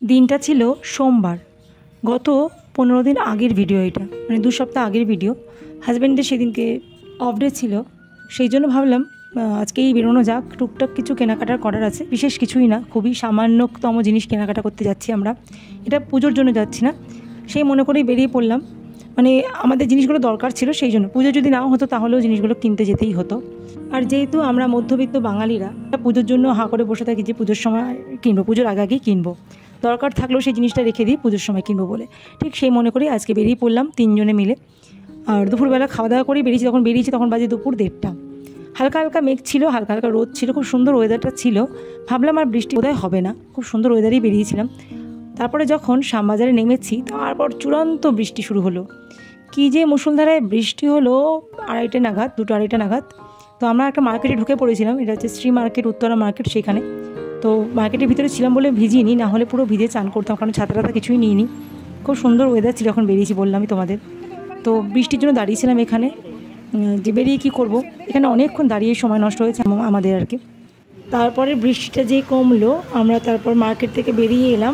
দিনটা ছিল সোমবার। গত 15 দিন আগের ভিডিও এটা, মানে 2 সপ্তাহ আগের ভিডিও। হাজব্যান্ডের সেদিনকে অফ ডে ছিল, সেই জন্য ভাবলাম আজকেই বেরোনো যাক। টুকটাক কিছু কেনাকাটার করার আছে, বিশেষ কিছুই না, খুবই সামান্যতম জিনিস কেনাকাটা করতে যাচ্ছি আমরা। এটা পুজোর জন্য যাচ্ছি না, সেই মনে করেই বেরিয়ে পড়লাম। মানে আমাদের জিনিসগুলো দরকার ছিল, সেই জন্য। পুজো যদি নাও হতো তাহলেও জিনিসগুলো কিনতে যেতেই হতো। আর যেহেতু আমরা মধ্যবিত্ত বাঙালিরা পুজোর জন্য হাঁ করে বসে থাকি যে পুজোর সময় কিনবো, পুজোর আগে আগেই কিনবো, দরকার থাকলেও সেই জিনিসটা রেখে দিই পুজোর সময় কিনবো বলে। ঠিক সেই মনে করি আজকে বেরিয়ে পড়লাম 3 জনে মিলে। আর দুপুরবেলা খাওয়া দাওয়া করেই বেরিয়েছি। তখন বেরিয়েছি তখন বাজে দুপুর 1:30। হালকা হালকা মেঘ ছিল, হালকা হালকা রোদ ছিল, খুব সুন্দর ওয়েদারটা ছিল। ভাবলাম আর বৃষ্টি বোধহয় হবে না, খুব সুন্দর ওয়েদারেই বেরিয়েছিলাম। তারপরে যখন শ্যামবাজারে নেমেছি তারপর চূড়ান্ত বৃষ্টি শুরু হলো। কী যে মুষলধারায় বৃষ্টি হলো 2:30 নাগাদ, 2-2:30 নাগাদ। তো আমরা একটা মার্কেটে ঢুকে পড়েছিলাম, এটা হচ্ছে শ্রী মার্কেট, উত্তরা মার্কেট, সেখানে। তো মার্কেটের ভিতরে ছিলাম বলে ভিজিনি, না হলে পুরো ভিজে চান করতাম, কারণ ছাতা কিছুই নিইনি। খুব সুন্দর ওয়েদার ছিল যখন বেরিয়েছি, বললামই তোমাদের। তো বৃষ্টির জন্য দাঁড়িয়েছিলাম এখানে, যে বেরিয়ে কী করব, এখানে অনেকক্ষণ দাঁড়িয়ে সময় নষ্ট হয়েছে আমাদের আর কি। তারপরে বৃষ্টিটা যেই কমলো, আমরা তারপর মার্কেট থেকে বেরিয়ে এলাম।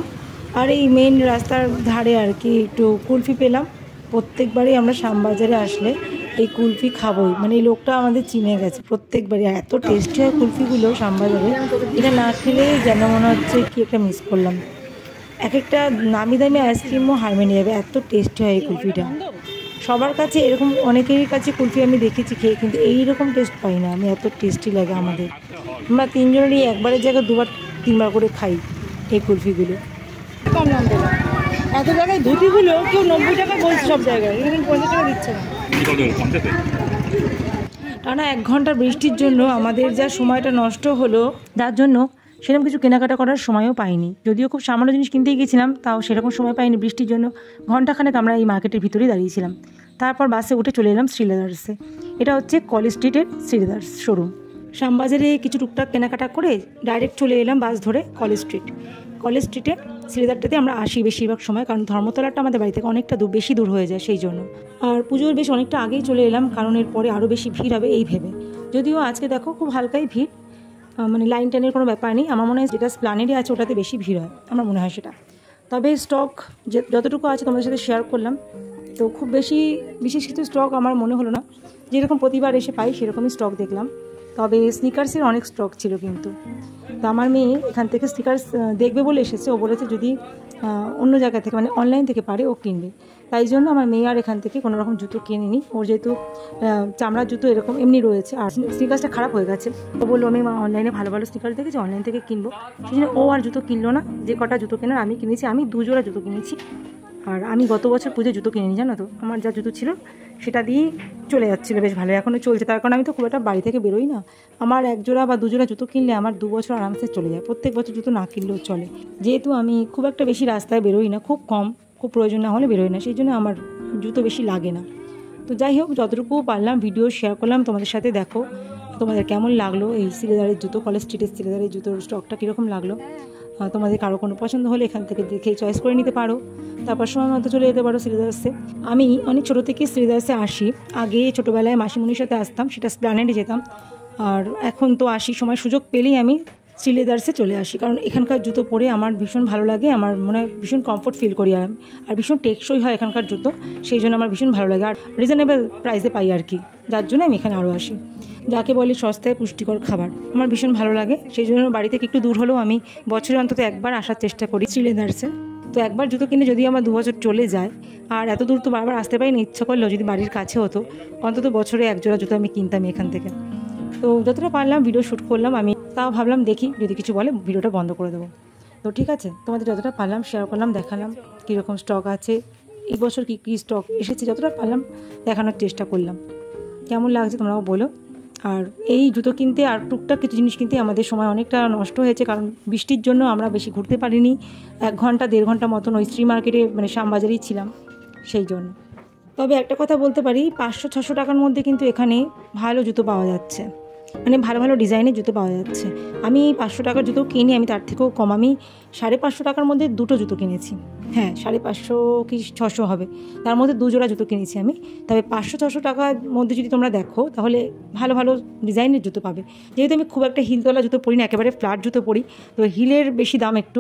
আর এই মেন রাস্তার ধারে আর কি একটু কুলফি পেলাম। প্রত্যেকবারই আমরা শ্যামবাজারে আসলে এই কুলফি খাবোই, মানে এই লোকটা আমাদের চিনে গেছে প্রত্যেকবারই। এত টেস্টি হয় কুলফিগুলো শ্যামবাজারে, এটা না খেলে যেন মনে হচ্ছে কি একটা মিস করলাম। এক একটা নামি দামি আইসক্রিমও হার মেনে যাবে, এত টেস্টি হয় এই কুলফিটা। সবার কাছে এরকম, অনেকেরই কাছে কুলফি আমি দেখেছি খেয়ে, কিন্তু এইরকম টেস্ট পাই না আমি, এত টেস্টি লাগে আমাদের। আমরা 3 জনেরই একবারের জায়গায় 2-3 বার করে খাই এই কুলফিগুলো। কম দাম দেবে এত জায়গায় ধুতিগুলো কেউ 90 টাকা বলছে, সব জায়গায় এখানে 50 টাকা দিচ্ছে না। টানা 1 ঘন্টা বৃষ্টির জন্য আমাদের যা সময়টা নষ্ট হলো, যার জন্য সেরকম কিছু কেনাকাটা করার সময়ও পাইনি। যদিও খুব সামান্য জিনিস কিনতেই গেছিলাম, তাও সেরকম সময় পাইনি বৃষ্টির জন্য। ঘন্টাখানেক আমরা এই মার্কেটের ভিতরেই দাঁড়িয়েছিলাম। তারপর বাসে উঠে চলে এলাম শ্রীলেদার্সে। এটা হচ্ছে কলেজ স্ট্রিটের শ্রীলেদার্স শোরুম। শ্যামবাজারে কিছু টুকটাক কেনাকাটা করে ডাইরেক্ট চলে এলাম বাস ধরে কলেজ স্ট্রিট। কলেজ স্ট্রিটে শ্রীলেদারটাতে আমরা আসি বেশিরভাগ সময়, কারণ ধর্মতলাটা আমাদের বাড়ি থেকে অনেকটা বেশি দূর হয়ে যায়, সেই জন্য। আর পুজোর বেশ অনেকটা আগেই চলে এলাম, কারণ এর পরে আরও বেশি ভিড় হবে এই ভেবে। যদিও আজকে দেখো খুব হালকাই ভিড়, মানে লাইন টাইনের কোনো ব্যাপার নেই। আমার মনে হয় যেটা স্প্ল্যানেডে আছে ওটাতে বেশি ভিড় হয়, আমার মনে হয় সেটা। তবে স্টক যতটুকু আছে তোমাদের সাথে শেয়ার করলাম, তো খুব বেশি বিশেষ কিছু স্টক আমার মনে হলো না। যেরকম প্রতিবার এসে পাই সেরকমই স্টক দেখলাম। তবে স্নিকার্সের অনেক স্টক ছিল কিন্তু। তো আমার মেয়ে এখান থেকে স্নিকার্স দেখবে বলে এসেছে, ও বলেছে যদি অন্য জায়গা থেকে, মানে অনলাইন থেকে পারে ও কিনবে। তাই জন্য আমার মেয়ে আর এখান থেকে কোনো রকম জুতো কিনিনি। ওর যেহেতু চামড়ার জুতো এরকম এমনি রয়েছে, আর স্নিকার্সটা খারাপ হয়ে গেছে, ও বললো আমি অনলাইনে ভালো ভালো স্নিকার্স দেখেছি, অনলাইন থেকে কিনবো। সেই জন্য ও আর জুতো কিনলো না। যে কটা জুতো কেনার আমি কিনেছি, আমি 2 জোড়া জুতো কিনেছি। আর আমি গত বছর পুজো জুতো কিনে নিই, জানো তো। আমার যা জুতো ছিল সেটা দিয়েই চলে যাচ্ছিলো, বেশ ভালো এখনও চলছে। তার কারণ আমি তো খুব একটা বাড়ি থেকে বেরোই না। আমার 1 জোড়া বা 2 জোড়া জুতো কিনলে আমার 2 বছর আরামসে চলে যায়। প্রত্যেক বছর জুতো না কিনলেও চলে, যেহেতু আমি খুব একটা বেশি রাস্তায় বেরোই না, খুব কম, খুব প্রয়োজন না হলে বেরোই না, সেই জন্য আমার জুতো বেশি লাগে না। তো যাই হোক, যতটুকু পারলাম ভিডিও শেয়ার করলাম তোমাদের সাথে। দেখো তোমাদের কেমন লাগলো এই শ্রীলেদারের জুতো, কলেজ স্ট্রিটের শ্রীলেদারের জুতোর স্টকটা কীরকম লাগলো। তোমাদের কারো কোনো পছন্দ হলে এখান থেকে দেখে চয়েস করে নিতে পারো, তারপর সময় মতো চলে যেতে পারো শ্রীলেদার্সে। আমি অনেক ছোটো থেকে শ্রীলেদার্সে আসি। আগে ছোটোবেলায় মাসিমণির সাথে আসতাম, সেটা স্প্ল্যানেডে যেতাম। আর এখন তো আসি, সময় সুযোগ পেলেই আমি শ্রীলেদার্সে চলে আসি, কারণ এখানকার জুতো পরে আমার ভীষণ ভালো লাগে। আমার মনে হয় ভীষণ কমফোর্ট ফিল করি আর ভীষণ টেকসই হয় এখানকার জুতো, সেই জন্য আমার ভীষণ ভালো লাগে। আর রিজনেবল প্রাইসে পাই আর কি, যার জন্য আমি এখানে আরও আসি। যাকে বলে সস্তায় পুষ্টিকর খাবার, আমার ভীষণ ভালো লাগে। সেই জন্য বাড়ি থেকে একটু দূর হলেও আমি বছরে অন্তত একবার আসার চেষ্টা করি শ্রীলেদার্সে। তো একবার জুতো কিনে যদি আমার 2 বছর চলে যায়, আর এত দূর তো বারবার আসতে পারি না, ইচ্ছা করলেও যদি বাড়ির কাছে হতো অন্তত বছরে 1 জোড়া জুতো আমি কিনতাম এখান থেকে। তো যতটা পারলাম ভিডিও শ্যুট করলাম আমি, তাও ভাবলাম দেখি যদি কিছু বলে ভিডিওটা বন্ধ করে দেবো। তো ঠিক আছে, তোমাদের যতটা পারলাম শেয়ার করলাম, দেখালাম কীরকম স্টক আছে এই বছর, কী কী স্টক এসেছে, যতটা পারলাম দেখানোর চেষ্টা করলাম। কেমন লাগছে তোমরাও বলো। আর এই জুতো কিনতে আর টুকটাক কিছু জিনিস কিনতে আমাদের সময় অনেকটা নষ্ট হয়েছে, কারণ বৃষ্টির জন্য আমরা বেশি ঘুরতে পারিনি। 1 ঘন্টা 1.5 ঘন্টা মতন ওই শ্রী মার্কেটে, মানে শ্যামবাজারেই ছিলাম, সেই জন্য। তবে একটা কথা বলতে পারি, 500-600 টাকার মধ্যে কিন্তু এখানে ভালো জুতো পাওয়া যাচ্ছে, মানে ভালো ভালো ডিজাইনের জুতো পাওয়া যাচ্ছে। আমি 500 টাকার জুতো কিনি, আমি তার থেকেও কম, আমি 550 টাকার মধ্যে 2টো জুতো কিনেছি। হ্যাঁ, 550 কি 600 হবে, তার মধ্যে 2 জোড়া জুতো কিনেছি আমি। তবে 500-600 টাকার মধ্যে যদি তোমরা দেখো তাহলে ভালো ভালো ডিজাইনের জুতো পাবে। যেহেতু আমি খুব একটা হিলতলা জুতো পরি না, একেবারে ফ্ল্যাট জুতো পরি, তো হিলের বেশি দাম একটু,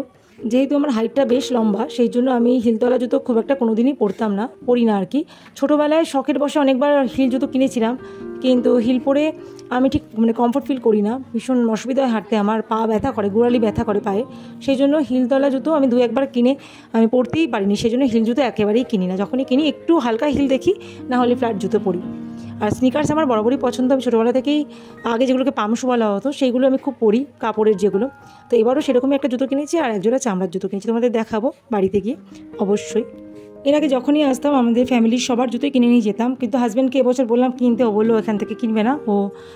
যেহেতু আমার হাইটটা বেশ লম্বা, সেই জন্য আমি হিলতলা জুতো খুব একটা কোনো দিনই পরি না আর কি। ছোটোবেলায় শখের বসে অনেকবার হিল জুতো কিনেছিলাম, কিন্তু হিল পরে আমি ঠিক কমফোর্ট ফিল করি না, ভীষণ অসুবিধা হয় হাঁটতে, আমার পা ব্যথা করে, গোড়ালি ব্যথা করে পায়ে। সেই জন্য হিলতলা জুতো আমি 2-1বার কিনে আমি পরতেই পারিনি, সেই জন্য হিল জুতো একেবারেই কিনি না। যখনই কিনি একটু হালকা হিল দেখি, না হলে ফ্ল্যাট জুতো পরি। আর স্নিকার্স আমার বরাবরই পছন্দ, আমি ছোটোবেলা থেকেই আগে যেগুলোকে পামশু বলা হতো সেইগুলো আমি খুব পরি, কাপড়ের যেগুলো। তো এবারও সেরকমই একটা জুতো কিনেছি আর একজোড়া চামড়ার জুতো কিনেছি, তোমাদের দেখাবো বাড়িতে গিয়ে অবশ্যই। এর আগে যখনই আসতাম আমাদের ফ্যামিলির সবার জুতোই কিনে নিয়ে যেতাম, কিন্তু হাজব্যান্ডকে এবছর বললাম কিনতে, ও বললো এখান থেকে কিনবে না,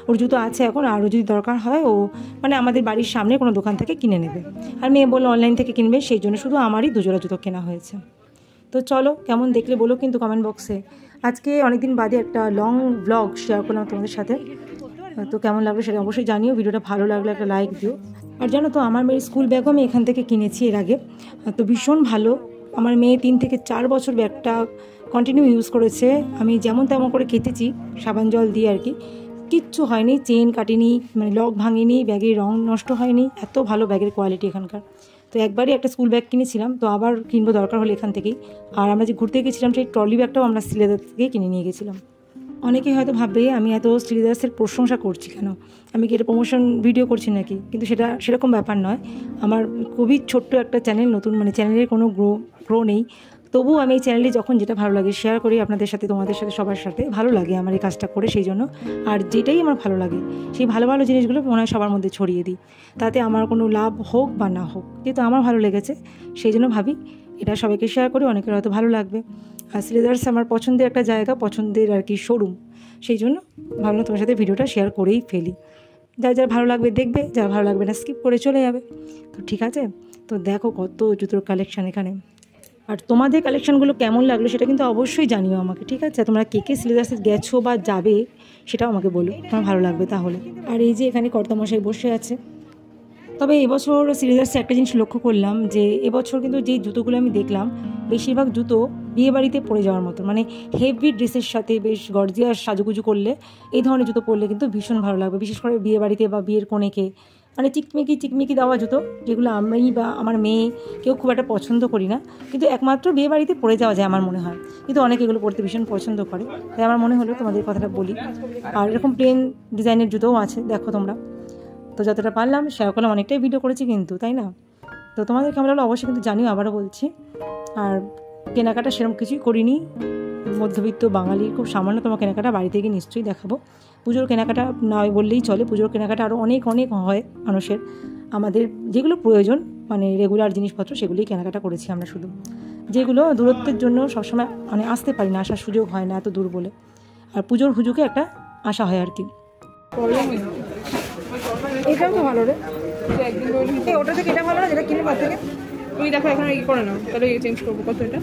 ওর জুতো আছে এখন, আরও যদি দরকার হয় ও আমাদের বাড়ির সামনে কোনো দোকান থেকে কিনে নেবে। আর মেয়ে বললো অনলাইন থেকে কিনবে, সেই জন্য শুধু আমারই 2 জোড়া জুতো কেনা হয়েছে। তো চলো, কেমন দেখলে বলো কিন্তু কমেন্ট বক্সে। আজকে অনেকদিন বাদে একটা লং ব্লগ শেয়ার করলাম তোমাদের সাথে, তো কেমন লাগলো সেটা অবশ্যই জানিও। ভিডিওটা ভালো লাগলে একটা লাইক দিও। আর জানো তো, আমার মেয়ের স্কুল ব্যাগও আমি এখান থেকে কিনেছি এর আগে, তো ভীষণ ভালো। আমার মেয়ে 3 থেকে 4 বছর ব্যাগটা কন্টিনিউ ইউজ করেছে, আমি যেমন তেমন করে কেটেছি সাবান জল দিয়ে আর কি, কিচ্ছু হয়নি, চেন কাটেনি, লক ভাঙেনি, ব্যাগের রং নষ্ট হয়নি, এত ভালো ব্যাগের কোয়ালিটি এখানকার। তো একবারই একটা স্কুল ব্যাগ কিনেছিলাম, তো আবার কিনবো দরকার হলে এখান থেকেই। আর আমরা যে ঘুরতে গেছিলাম সেই ট্রলি ব্যাগটাও আমরা শ্রীলেদার থেকেই কিনে নিয়ে গেছিলাম। অনেকেই হয়তো ভাববে আমি এত শ্রীলেদার্সের প্রশংসা করছি কেন, আমি কি এটা প্রমোশন ভিডিও করছি নাকি, কিন্তু সেরকম ব্যাপার নয়। আমার খুবই ছোট্ট একটা চ্যানেল, নতুন চ্যানেলের কোনো গ্রো নেই, তবুও আমি এই চ্যানেলে যখন যেটা ভালো লাগে শেয়ার করি আপনাদের সাথে, তোমাদের সাথে, সবার সাথে। ভালো লাগে আমার এই কাজটা করে, সেই জন্য। আর যেটাই আমার ভালো লাগে সেই ভালো ভালো জিনিসগুলো মনে হয় সবার মধ্যে ছড়িয়ে দিই, তাতে আমার কোনো লাভ হোক বা না হোক, কিন্তু আমার ভালো লেগেছে সেই জন্য ভাবি এটা সবাইকে শেয়ার করি, অনেকের হয়তো ভালো লাগবে। আর শ্রীলেদার্স আমার পছন্দের একটা জায়গা, পছন্দের আর কি শোরুম, সেই জন্য ভাবলাম তোমার সাথে ভিডিওটা শেয়ার করেই ফেলি। যার ভালো লাগবে দেখবে, যার ভালো লাগবে না স্কিপ করে চলে যাবে। তো ঠিক আছে, তো দেখো কত জুতোর কালেকশান এখানে। আর তোমাদের কালেকশানগুলো কেমন লাগলো সেটা কিন্তু অবশ্যই জানিও আমাকে, ঠিক আছে? তোমরা কে শ্রীলেদার্সে গেছো বা যাবে সেটাও আমাকে বলো, তোমার ভালো লাগবে তাহলে। আর এই যে এখানে কর্তামশাই বসে আছে। তবে এবছর শ্রীলেদার্সে একটা জিনিস লক্ষ্য করলাম, যে এবছর কিন্তু যে জুতোগুলো আমি দেখলাম, বেশিরভাগ জুতো বিয়েবাড়িতে পরে যাওয়ার মতো, হেভি ড্রেসের সাথে বেশ গর্জিয়াস সাজুগুজু করলে, এই ধরনের জুতো পরলে কিন্তু ভীষণ ভালো লাগবে, বিশেষ করে বিয়েবাড়িতে বা বিয়ের কনেকে। চিকমিকি দেওয়া জুতো, যেগুলো আমি বা আমার মেয়ে কেউ খুব একটা পছন্দ করি না, কিন্তু একমাত্র বিয়েবাড়িতে পরে যাওয়া যায় আমার মনে হয়, কিন্তু অনেকে এগুলো পরতে ভীষণ পছন্দ করে, তাই আমার মনে হলো তোমাদের কথাটা বলি। আর এরকম প্লেন ডিজাইনের জুতোও আছে, দেখো তোমরা। তো যতটা পারলাম শেয়ার করলাম, অনেকটাই ভিডিও করেছি কিন্তু, তাই না? তো তোমাদের কেমন লাগলো অবশ্যই কিন্তু জানিও, আবারও বলছি। আর কেনাকাটা সেরকম কিছুই করিনি, মধ্যবিত্ত বাঙালির খুব সামান্যতম কেনাকাটা, বাড়ি থেকে নিশ্চয়ই দেখাবো। পুজোর কেনাকাটা নয় বললেই চলে, পুজোর কেনাকাটা আরও অনেক হয় মানুষের, আমাদের যেগুলো প্রয়োজন রেগুলার জিনিসপত্র সেগুলোই কেনাকাটা করেছি আমরা, শুধু যেগুলো দূরত্বের জন্য সবসময় আসতে পারি না, আসার সুযোগ হয় না এত দূর বলে। আর পুজোর হুজুকে একটা আশা হয় আর কি। এটাও তো ভালো রে, ওটা থেকে এটা ভালো না যেটা কিনে, থেকে তুমি দেখো এখন কি করে নাও, তাহলে চেঞ্জ করবো। কত এটা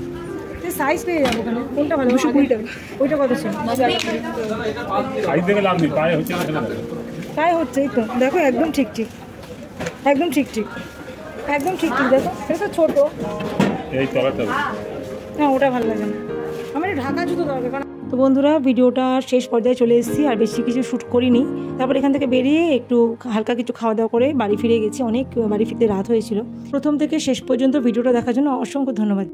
সাইজ পেয়ে যাবো ওখানে, কোনটা ভালো? 220 টাকা। ওইটা কত ছিল? তাই হচ্ছে, এই তো দেখো, একদম ঠিক দেখো, এটা তো ছোটো, হ্যাঁ ওটা ভালো লাগে না, আমার ঢাকা জুতো দরকার। তো বন্ধুরা, ভিডিওটা শেষ পর্যায়ে চলে এসেছি, আর বেশি কিছু শ্যুট করিনি। তারপর এখান থেকে বেরিয়ে একটু হালকা কিছু খাওয়া দাওয়া করে বাড়ি ফিরে গেছি, বাড়ি ফিরতে রাত হয়েছিল। প্রথম থেকে শেষ পর্যন্ত ভিডিওটা দেখার জন্য অসংখ্য ধন্যবাদ।